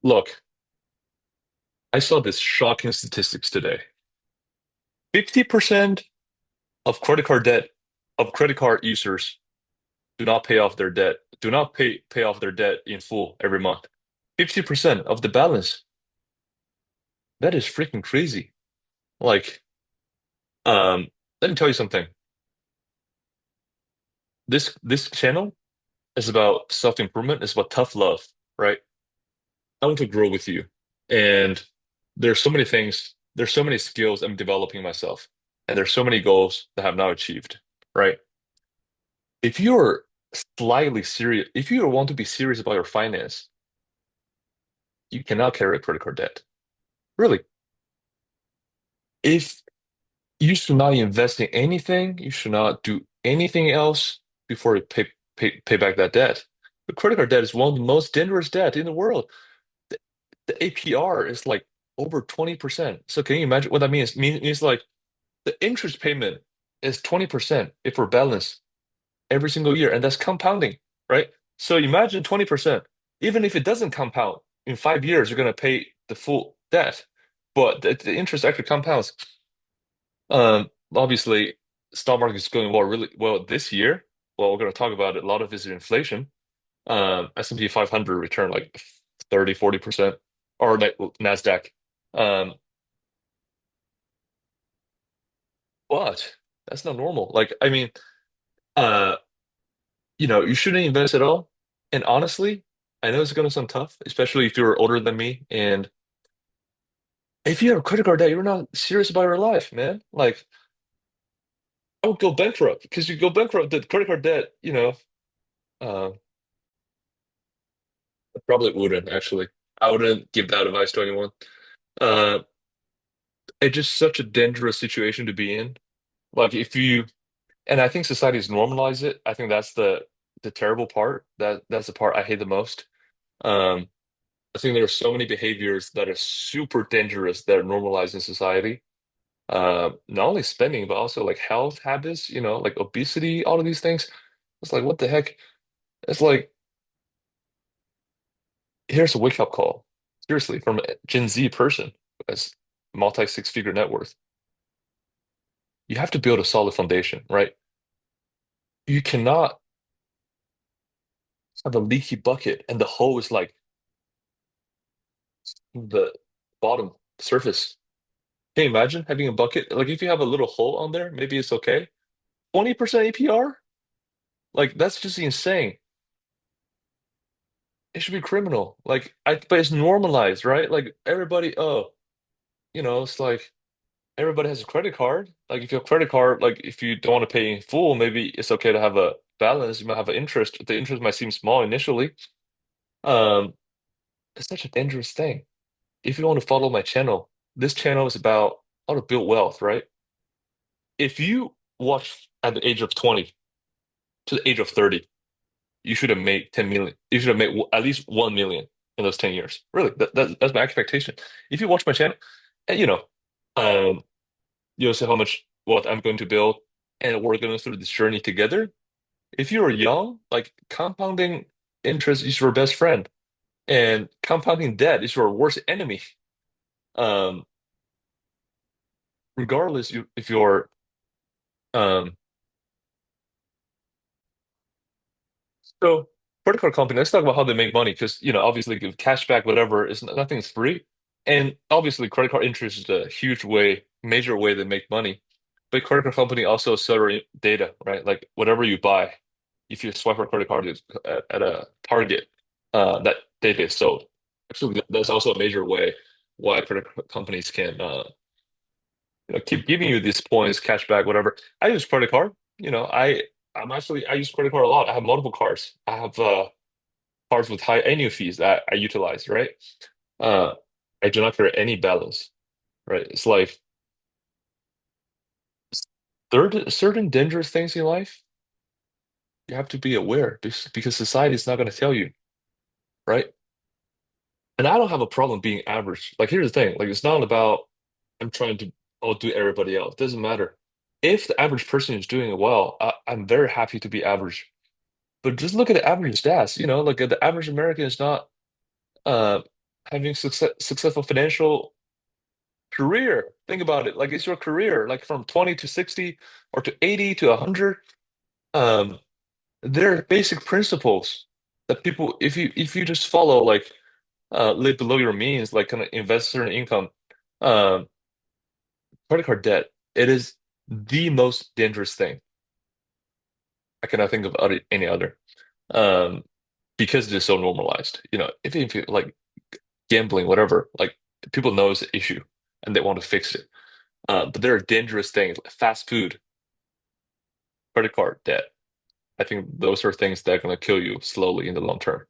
Look, I saw this shocking statistics today. 50% of credit card users do not pay off their debt, do not pay off their debt in full every month. 50% of the balance. That is freaking crazy. Like, let me tell you something. This channel is about self-improvement, it's about tough love, right? I want to grow with you. And there's so many things, there's so many skills I'm developing myself, and there's so many goals that I have not achieved, right? If you're slightly serious, if you want to be serious about your finance, you cannot carry a credit card debt. Really. If you should not invest in anything, you should not do anything else before you pay back that debt. The credit card debt is one of the most dangerous debt in the world. The, the APR is like over 20%. So can you imagine what that means? Means like the interest payment is 20% if we're balanced every single year, and that's compounding, right? So imagine 20%. Even if it doesn't compound, in 5 years, you're going to pay the full debt, but the interest actually compounds. Obviously, stock market is going well, really well this year. Well, we're going to talk about it. A lot of it is inflation. S&P 500 return like 30, 40%, or like NASDAQ. Um, but that's not normal. Like, I mean, uh, you shouldn't invest at all. And honestly, I know it's going to sound tough, especially if you're older than me. And if you have a credit card debt, you're not serious about your life, man. Like, I would go bankrupt because you go bankrupt, the credit card debt, uh, I probably wouldn't actually. I wouldn't give that advice to anyone. Uh, it's just such a dangerous situation to be in. Like, and I think society has normalized it. I think that's the terrible part. That's the part I hate the most. Um, I think there are so many behaviors that are super dangerous that are normalized in society. Not only spending, but also like health habits, like obesity, all of these things. It's like, what the heck? It's like, here's a wake-up call. Seriously, from a Gen Z person as multi six-figure net worth. You have to build a solid foundation, right? You cannot have a leaky bucket and the hole is like the bottom surface. Can you imagine having a bucket? Like if you have a little hole on there, maybe it's okay. 20% APR? Like that's just insane. It should be criminal. But it's normalized, right? Like everybody, it's like everybody has a credit card. Like if you have a credit card, like if you don't want to pay in full, maybe it's okay to have a balance. You might have an interest. The interest might seem small initially. Um, it's such a dangerous thing. If you want to follow my channel, this channel is about how to build wealth, right? If you watch at the age of 20 to the age of 30, you should have made 10 million. You should have made at least 1 million in those 10 years. Really, that's my expectation. If you watch my channel, and um, you'll see how much wealth I'm going to build, and we're going through this journey together. If you're young, like compounding interest is your best friend, and compounding debt is your worst enemy. Um, Regardless, if you're um, so credit card company, let's talk about how they make money because obviously give cash back, whatever, is nothing's free. And obviously credit card interest is a huge way, major way they make money. But credit card company also sell your data, right? Like whatever you buy, if you swipe a credit card at a Target, that data is sold. Actually, that's also a major way why credit card companies can keep giving you these points, cash back, whatever. I use credit card. I use credit card a lot. I have multiple cards. I have cards with high annual fees that I utilize, right? Uh, I do not carry any balance, right? It's like certain dangerous things in life, you have to be aware because society is not going to tell you, right? And I don't have a problem being average. Like, here's the thing, like, it's not about I'm trying to outdo everybody else. It doesn't matter. If the average person is doing well, I'm very happy to be average. But just look at the average stats, like the average American is not. having successful financial career. Think about it. Like it's your career, like from 20 to 60 or to 80 to 100. Um, there are basic principles that people, if you just follow, like live below your means, like kind of invest certain income, um, credit card debt, it is the most dangerous thing. I cannot think of any other. Um, because it is so normalized. If you like gambling, whatever, like people know it's an issue and they want to fix it. But there are dangerous things like fast food, credit card debt. I think those are things that are going to kill you slowly in the long term.